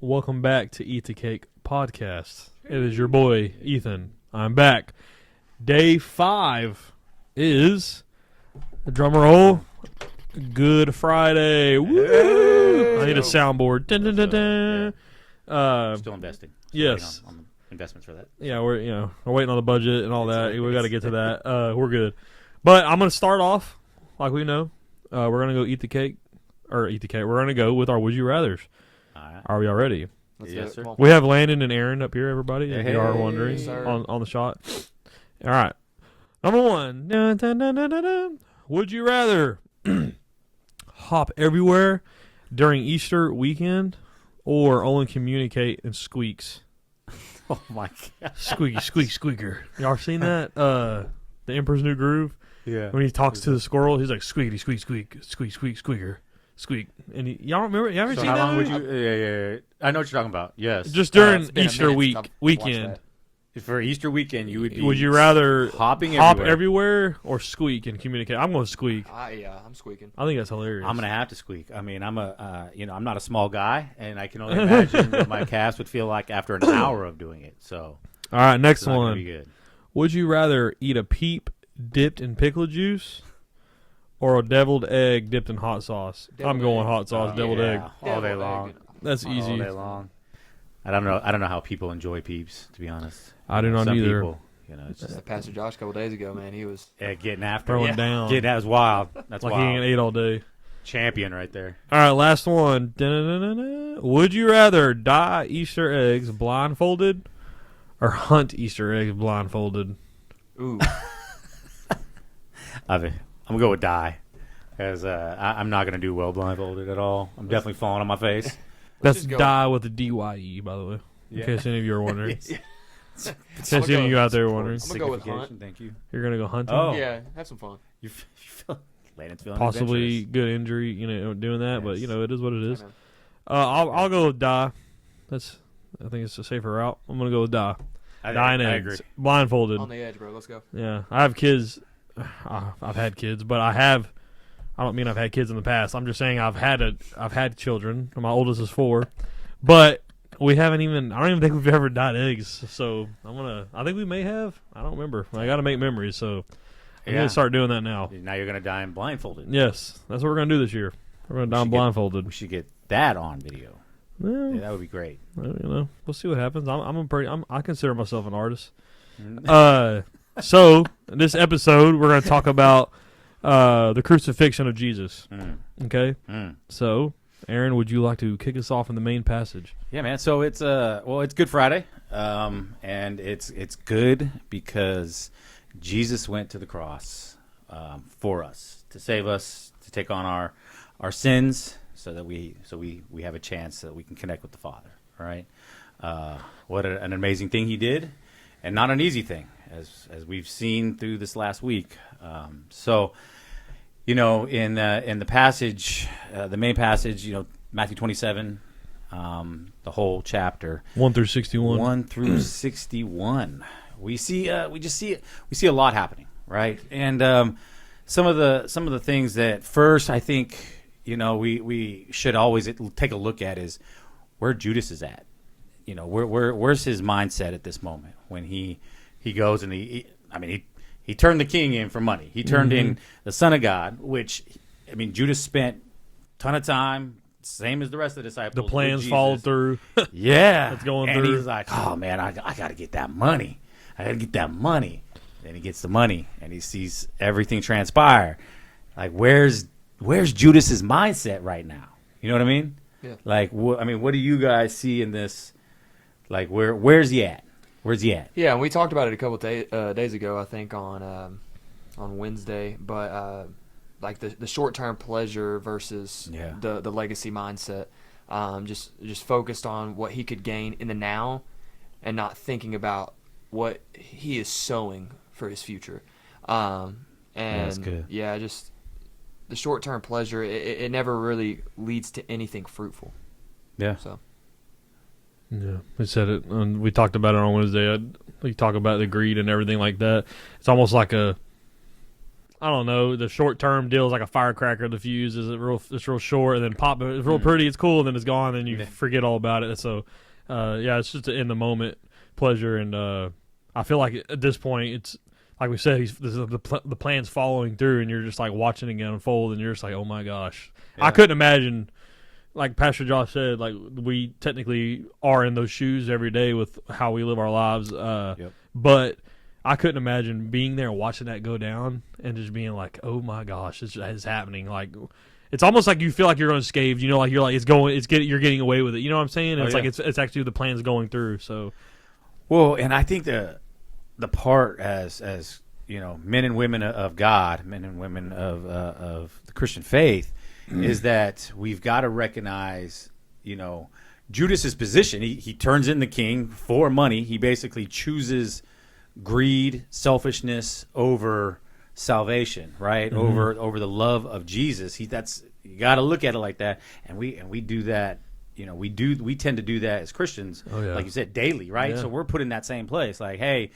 welcome back to Eat the Cake Podcast. It is your boy, Ethan. I'm back. Day 5 is, drummer roll, Good Friday. Woo! I need a soundboard. Dun, dun, dun, dun. Still investing. Yes. On investments for that. Yeah, we're waiting on the budget and all that. We got to get to that. We're good. But I'm going to start off like we know. We're going to go eat the cake. We're going to go with our Would You Rathers. All right. Are we all ready? Yes, sir. We have Landon and Aaron up here, everybody, if Hey, you are wondering, sir. on the shot. All right. Number 1. Dun, dun, dun, dun, dun, dun. Would you rather hop everywhere during Easter weekend or only communicate in squeaks? Oh, my God. Squeaky, squeak, squeaker. Y'all seen that? The Emperor's New Groove? Yeah. When he talks to the squirrel, he's like, squeaky, squeak, squeak, squeak, squeak, squeaker. Squeak. And y'all remember? You ever So seen how that? long would movie? you... Yeah. I know what you're talking about. Yes. Just during It's been a Easter minute since I've watched weekend. that. For Easter weekend, you would be... Would you rather hop everywhere or squeak and communicate? I'm going to squeak. I'm squeaking. I think that's hilarious. I'm going to have to squeak. I mean, I'm not a small guy, and I can only imagine what my calves would feel like after an hour of doing it. So, All right, next it's not gonna one. be good. Would you rather eat a peep dipped in pickle juice or a deviled egg dipped in hot sauce? I'm Deviled going egg. hot sauce, deviled Yeah, egg. all day Deviled long. egg. That's All easy. day long. I don't know how people enjoy peeps, to be honest. I do not Some either. People, it's Just just Pastor Josh a couple days ago, man. He was getting after Throwing it. down. That was wild. That's Like he wild. ain't ate all day. Champion right there. All right, last one. Dun-dun-dun-dun-dun. Would you rather dye Easter eggs blindfolded or hunt Easter eggs blindfolded? ooh. I'm gonna go with die, because I'm not gonna do well blindfolded at all. I'm definitely falling on my face. That's just go- dye with a D-Y-E, by the way. In case any of you are wondering. In case any of you out there are wondering. I'm gonna go with hunt. Signification, thank you. You're going to go hunting? Oh. Yeah, have some fun. You feel Landon's feeling Possibly adventurous. good injury, doing that, but Yes. it is what it is. Hey, man. I'll go with die. I think it's a safer route. I'm gonna go with die. Dying I eggs, agree. blindfolded. On the edge, bro. Let's go. Yeah, I have kids. I've had kids, but I don't mean I've had kids in the past. I'm just saying I've had children. My oldest is 4, but we haven't even. I don't even think we've ever dyed eggs. So I think we may have. I don't remember. I got to make memories. So I'm Yeah. gonna start doing that now. Now you're gonna die in blindfolded. Yes, that's what we're gonna do this year. We're gonna die should get- blindfolded. We should get that on video. Well, Yeah, that would be great. we'll see what happens. I consider myself an artist. Mm. So this episode we're going to talk about the crucifixion of Jesus. Mm. Okay. Mm. So, Aaron, would you like to kick us off in the main passage? Yeah, man. So it's it's Good Friday, and it's good because Jesus went to the cross for us to save us, to take on our sins, so that we have a chance that we can connect with the Father. All right. What an amazing thing He did, and not an easy thing, as we've seen through this last week. In the passage, the main passage, Matthew 27, the whole chapter, 1 through 61. 1 through 61. We see a lot happening, right? And some of the things that first I think we should always take a look at is where Judas is at. Where's his mindset at this moment when he goes and he turned the king in for money. He turned in the Son of God, which Judas spent a ton of time, same as the rest of the disciples. The plans with Jesus. followed through. Yeah, That's going and through. he's like, "Oh man, I got to get that money. I got to get that money." Then he gets the money, and he sees everything transpire. Like, where's Judas's mindset right now? You know what I mean? Yeah. Like, what do you guys see in this? Like, where's he at? Where's he at? Yeah, and we talked about it a couple days ago, I think, on Wednesday. But like the short-term pleasure versus Yeah. the legacy mindset. Just focused on what he could gain in the now, and not thinking about what he is sowing for his future. And that's good. yeah, just the short-term pleasure. It never really leads to anything fruitful. Yeah. So. Yeah, we said it, and we talked about it on Wednesday. We talk about the greed and everything like that. It's almost like a I don't know, the short term deal is like a firecracker. The fuse is it's real short, and then pop. It's real pretty. It's cool, and then it's gone, and you forget all about it. So, it's just an in the moment pleasure, and I feel like at this point, it's like we said, the plan's following through, and you're just like watching it unfold, and you're just like, oh my gosh, I couldn't imagine. Like Pastor Josh said, like we technically are in those shoes every day with how we live our lives. But I couldn't imagine being there watching that go down and just being like, oh my gosh, it's happening. Like it's almost like you feel like you're unscathed. You know, like you're like you're getting away with it. You know what I'm saying? It's like it's actually the plan's going through. So, well, and I think the part as you know, men and women of God, men and women of the Christian faith. Is that we've got to recognize, you know, Judas's position. He turns in the king for money. He basically chooses greed, selfishness over salvation, right? Over the love of Jesus. You got to look at it like that. And we do that. You know, we tend to do that as Christians, like you said, daily, right? Yeah. So we're put in that same place. Like, hey,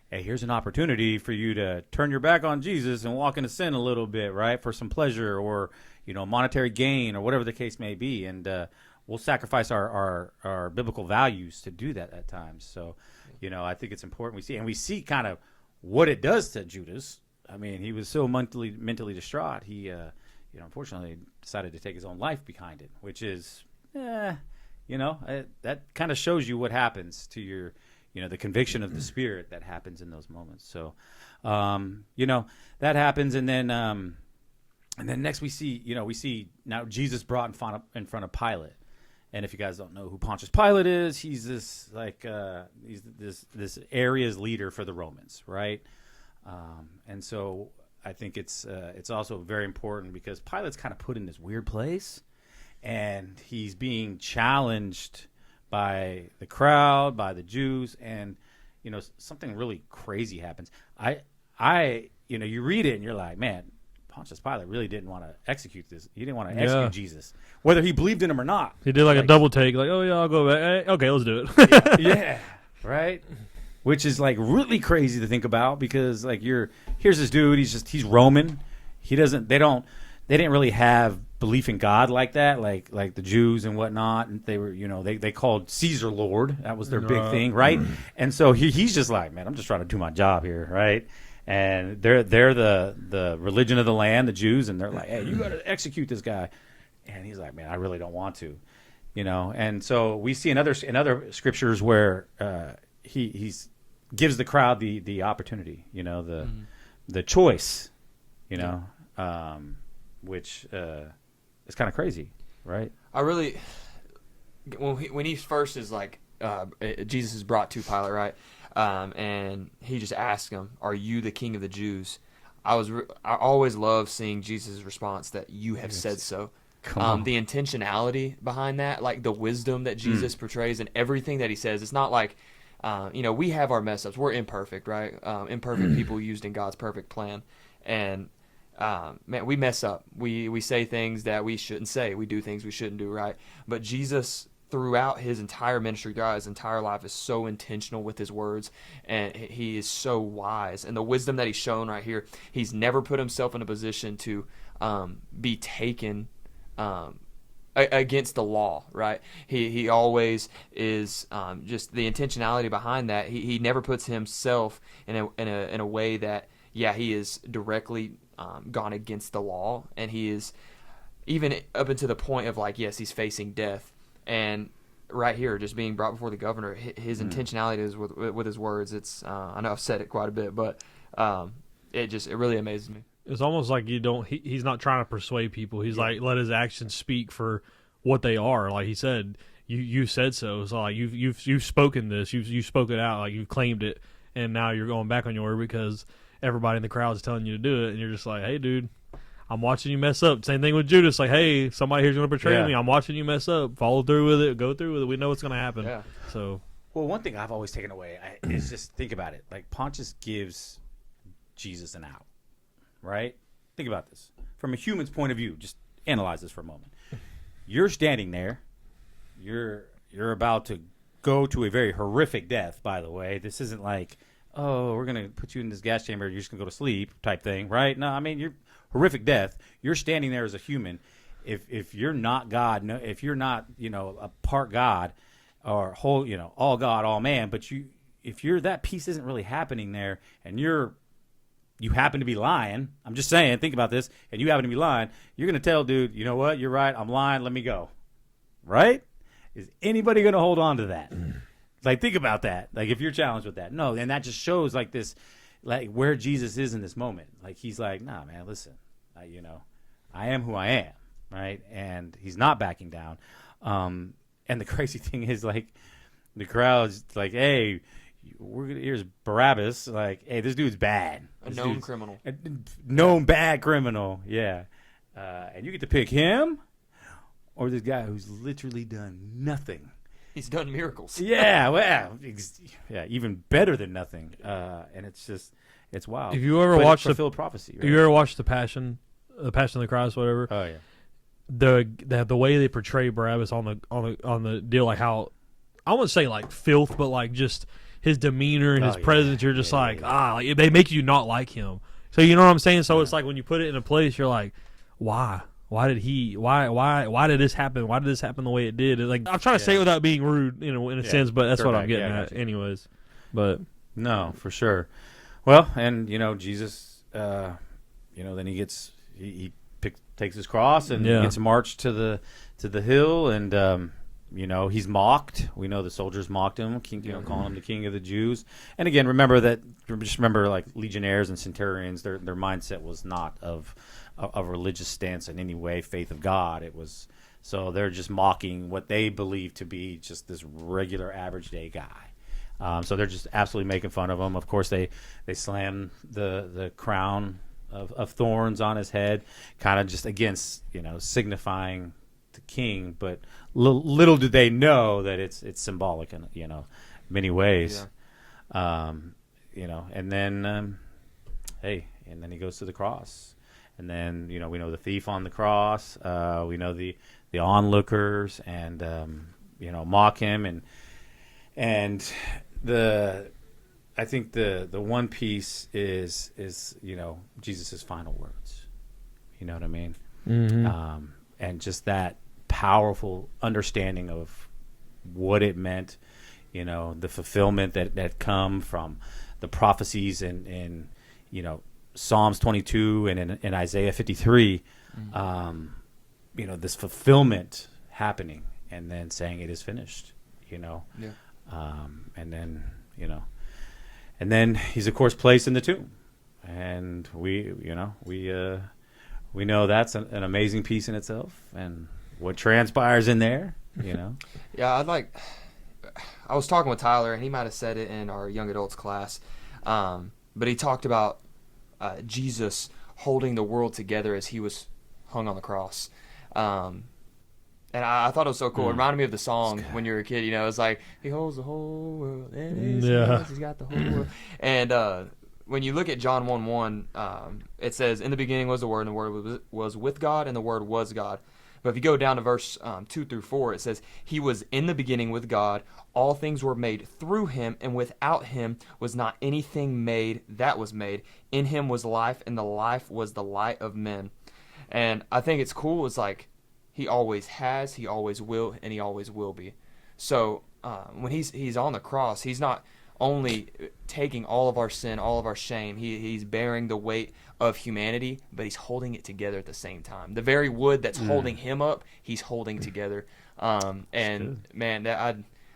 here's an opportunity for you to turn your back on Jesus and walk into sin a little bit, right? For some pleasure or, you know, monetary gain or whatever the case may be. And we'll sacrifice our biblical values to do that at times. So, you know, I think it's important we see kind of what it does to Judas. I mean, he was so mentally distraught. He, you know, unfortunately decided to take his own life behind it, which is, you know, that kind of shows you what happens to your, you know, the conviction of the Spirit that happens in those moments. So, you know, that happens. And then next we see now Jesus brought in front of Pilate. And if you guys don't know who Pontius Pilate is, he's this this area's leader for the Romans, right? And so I think it's also very important because Pilate's kind of put in this weird place, and he's being challenged by the crowd, by the Jews, and you know something really crazy happens. You know, you read it and you're like, man, Pontius Pilate really didn't want to execute this. He didn't want to execute Jesus, whether he believed in him or not. He did like a double take, like, oh yeah, I'll go back. Hey, okay, let's do it. yeah, right. Which is like really crazy to think about because like here's this dude. He's Roman. They didn't really have belief in God like that, like the Jews and whatnot. And they were, you know, they called Caesar Lord. That was their big thing, right? And so he's just like, man, I'm just trying to do my job here, right? And they're the religion of the land, the Jews, and they're like, hey, you got to execute this guy. And he's like, man, I really don't want to, you know. And so we see in other scriptures where he gives the crowd the opportunity, you know, the choice, you know, which is kind of crazy, right? I really when he first is like Jesus is brought to Pilate, right? And he just asked him, "Are you the king of the Jews?" I always love seeing Jesus' response that you have said so. The intentionality behind that, like the wisdom that Jesus portrays and everything that he says. It's not like, you know, we have our mess ups. We're imperfect, right? Imperfect people used in God's perfect plan. And, man, we mess up. We say things that we shouldn't say. We do things we shouldn't do, right? But Jesus, throughout his entire ministry, throughout his entire life, is so intentional with his words, and he is so wise. And the wisdom that he's shown right here, he's never put himself in a position to be taken against the law, right? He always is just the intentionality behind that. He never puts himself in a way that, yeah, he is directly gone against the law, and he is even up until the point of like, yes, he's facing death. And right here, just being brought before the governor, his intentionality is with his words. It's I know I've said it quite a bit, but it really amazes me. It's almost like he's not trying to persuade people. He's like, let his actions speak for what they are. Like he said, you said so. So like you've spoken this, you spoke it out, like you've claimed it, and now you're going back on your word because everybody in the crowd is telling you to do it, and you're just like, hey, dude, I'm watching you mess up. Same thing with Judas. Like, hey, somebody here's going to betray me. I'm watching you mess up. Follow through with it. Go through with it. We know what's going to happen. Yeah. So, well, one thing I've always taken away is just think about it. Like Pontius gives Jesus an out, right? Think about this from a human's point of view. Just analyze this for a moment. You're standing there. You're about to go to a very horrific death. By the way, this isn't like oh, we're going to put you in this gas chamber. You're just going to go to sleep type thing, right? No, I mean, you're horrific death. You're standing there as a human. If you're not God, no, if you're not, a part God or whole, all God, all man, but if you're that piece isn't really happening there and you happen to be lying, I'm just saying, think about this, and you happen to be lying, you're going to tell dude, you know what, you're right, I'm lying, let me go. Right? Is anybody going to hold on to that? Like, think about that. Like, if you're challenged with that. No, and that just shows, like, this, like, where Jesus is in this moment. Like, he's like, nah, man, listen, I am who I am, right? And he's not backing down. And the crazy thing is, like, the crowd's like, hey, here's Barabbas. Like, hey, this dude's bad. A known criminal. A known bad criminal, yeah. And you get to pick him or this guy who's literally done nothing. He's done miracles. Yeah, well, even better than nothing. And it's wild. If you ever watched fulfilled prophecy, right? If you ever watched the Passion of the Christ, whatever. Oh yeah. The way they portray Barabbas on the deal, like how I wouldn't say like filth, but like just his demeanor and his presence, you're just like they make you not like him. So you know what I'm saying? So it's like when you put it in a place, you're like, why? Why did this happen? Why did this happen the way it did? Like, I'm trying to say it without being rude, in a sense, but that's what I'm getting at, anyways. But no, for sure. Well, and Jesus, then he takes his cross and gets marched to the hill, and he's mocked. We know the soldiers mocked him, calling him the King of the Jews. And again, remember like legionnaires and centurions, their mindset was not of a religious stance in any way, faith of God. It was, so they're just mocking what they believe to be just this regular average day guy. So they're just absolutely making fun of him. Of course, they slam the crown of thorns on his head, kind of just against signifying the king. But little do they know that it's symbolic in many ways. And then and then he goes to the cross. And then, we know the thief on the cross. We know the onlookers and, mock him. And I think the one piece is Jesus' final words. You know what I mean? Mm-hmm. And just that powerful understanding of what it meant, the fulfillment that come from the prophecies and Psalms 22 and in Isaiah 53, this fulfillment happening and then saying it is finished, and then he's of course placed in the tomb, and we know that's an amazing piece in itself, and what transpires in there, Yeah, I was talking with Tyler, and he might have said it in our young adults class, but he talked about Jesus holding the world together as he was hung on the cross. And I thought it was so cool. It reminded me of the song when you were a kid. It was like, he holds the whole world in his hands. He's got the whole world. And when you look at John 1:1, it says, in the beginning was the Word, and the Word was with God, and the Word was God. But if you go down to verse 2 through 4, it says, he was in the beginning with God. All things were made through him, and without him was not anything made that was made. In him was life, and the life was the light of men. And I think it's cool. It's like he always has, he always will, and he always will be. So when he's on the cross, he's not only taking all of our sin, all of our shame. He's bearing the weight of humanity, but he's holding it together at the same time. The very wood that's holding him up, he's holding together. And man,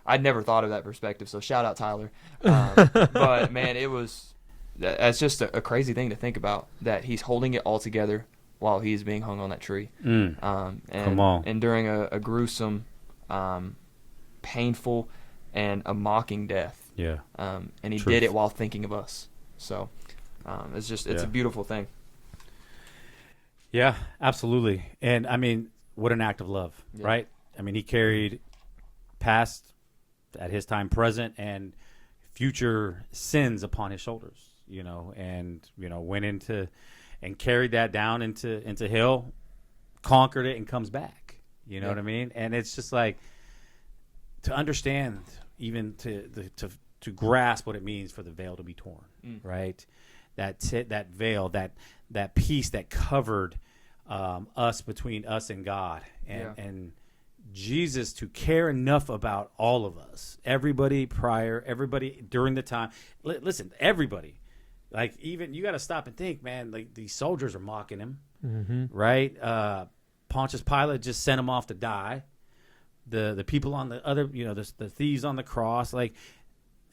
I'd never thought of that perspective. So shout out Tyler. But man, that's just a crazy thing to think about, that he's holding it all together while he's being hung on that tree. Come on. And during a gruesome, painful, and a mocking death. Yeah. And he did it while thinking of us. So it's a beautiful thing. Yeah, absolutely. And I mean, what an act of love, right? I mean, he carried past, at his time present, and future sins upon his shoulders, and went into and carried that down into hell, conquered it, and comes back. You know what I mean? And it's just like, to understand, even to to grasp what it means for the veil to be torn, right? That veil, that piece that covered us, between us and God, and Jesus to care enough about all of us, everybody during the time. Listen, everybody, like, even you got to stop and think, man. Like, these soldiers are mocking him, right? Pontius Pilate just sent him off to die. The people on the other, the thieves on the cross, like,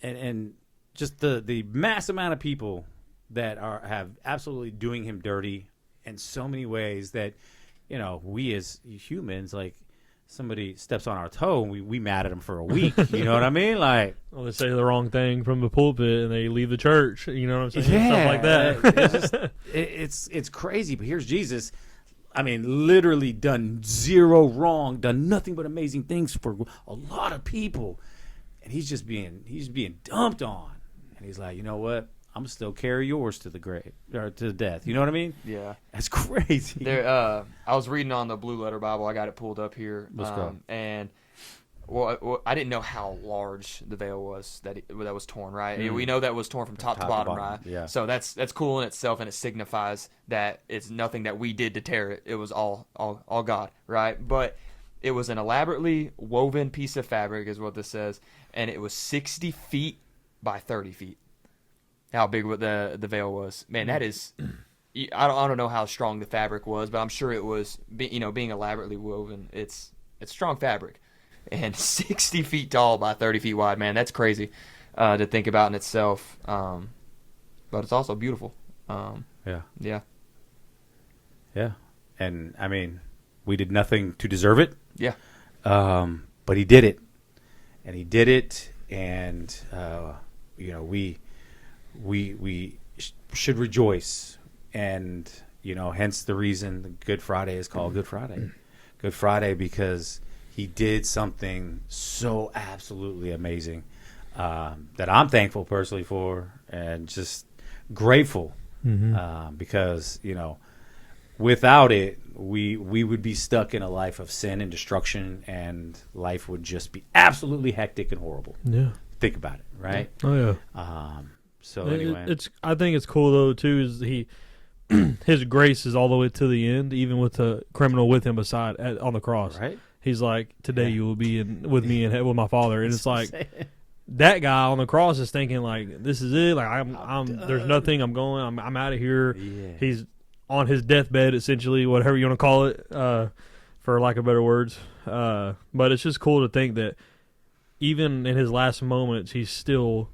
and just the mass amount of people that have absolutely doing him dirty in so many ways that, we as humans, like, somebody steps on our toe and we mad at them for a week. You know what I mean? Like, well, they say the wrong thing from the pulpit and they leave the church. You know what I'm saying? yeah, Stuff like that. It's crazy. But here's Jesus. I mean, literally done zero wrong, done nothing but amazing things for a lot of people, and he's being dumped on, and he's like, you know what? I'm gonna still carry yours to the grave or to death. You know what I mean? Yeah, that's crazy. I was reading on the Blue Letter Bible. I got it pulled up here. Let's go. And well, I didn't know how large the veil was that was torn. Right? We know that was torn from top to bottom, right? Yeah. So that's cool in itself, and it signifies that it's nothing that we did to tear it. It was all God, right? But it was an elaborately woven piece of fabric, is what this says, and it was 60 feet by 30 feet. How big the veil was, man. That is, I don't know how strong the fabric was, but I'm sure it was. Being elaborately woven, it's strong fabric, and 60 feet tall by 30 feet wide, man. That's crazy to think about in itself. But it's also beautiful. Yeah. And I mean, we did nothing to deserve it. Yeah. But he did it, and we should rejoice, and hence the reason Good Friday is called Good Friday. Good Friday, because he did something so absolutely amazing that I'm thankful personally for, and just grateful because without it, we would be stuck in a life of sin and destruction, and life would just be absolutely hectic and horrible. Yeah, think about it, right? Oh yeah. So anyway, I think it's cool though too. Is his grace is all the way to the end, even with the criminal with him beside on the cross. Right? He's like, today you will be with me and with my Father, and it's like that guy on the cross is thinking like, this is it. Like I'm there's nothing. I'm going. I'm out of here. Yeah. He's on his deathbed, essentially, whatever you want to call it, for lack of better words. But it's just cool to think that even in his last moments, he's still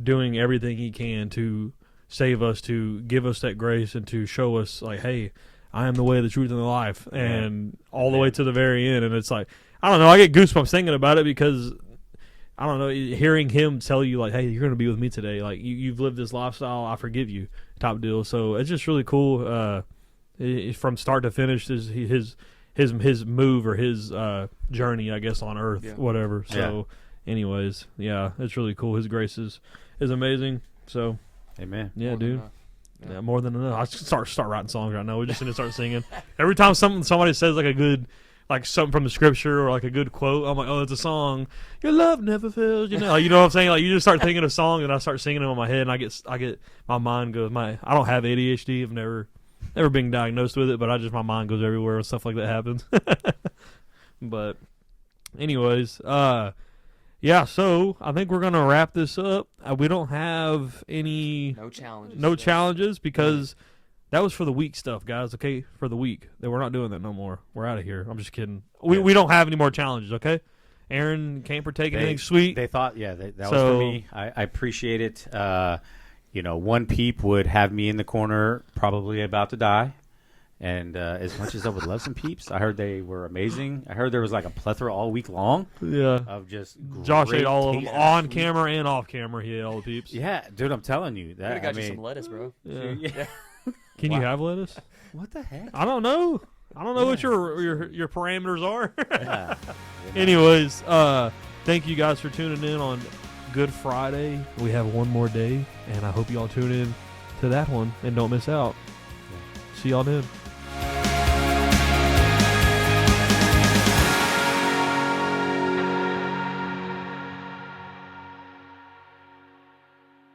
doing everything he can to save us, to give us that grace, and to show us like, hey, I am the way, the truth, and the life, and all the way to the very end. And it's like, I don't know, I get goosebumps thinking about it, because I don't know, hearing him tell you like, hey, you're going to be with me today, like you've lived this lifestyle, I forgive you, type deal. So it's just really cool from start to finish, his move or his journey, I guess, on earth, whatever. So anyways, it's really cool. His grace is amazing. So amen. Yeah, More dude. than Yeah, more than enough. I should start writing songs right now. We just need to start singing. Every time somebody says like a good, like something from the scripture or like a good quote, I'm like, oh, it's a song. Your love never fails. You know what I'm saying? Like, you just start thinking of songs, and I start singing them in my head, and I get my mind goes. I don't have ADHD. I've never been diagnosed with it, but my mind goes everywhere when stuff like that happens. But anyways, so I think we're going to wrap this up. We don't have any no challenges because that was for the week stuff, guys, okay? For the week. We're not doing that no more. We're out of here. I'm just kidding. We don't have any more challenges, okay? Aaron can't partake in anything sweet. They thought, that was for me. I appreciate it. One peep would have me in the corner, probably about to die. And as much as I would love some peeps, I heard they were amazing. I heard there was like a plethora all week long. Yeah. Of just Josh ate all of them on camera and off camera. He ate all the peeps. Yeah, dude, I'm telling you. I got you some lettuce, bro. Yeah. Can you have lettuce? What the heck? I don't know. What your parameters are. Yeah. Anyways, thank you guys for tuning in on Good Friday. We have one more day, and I hope you all tune in to that one and don't miss out. See y'all then.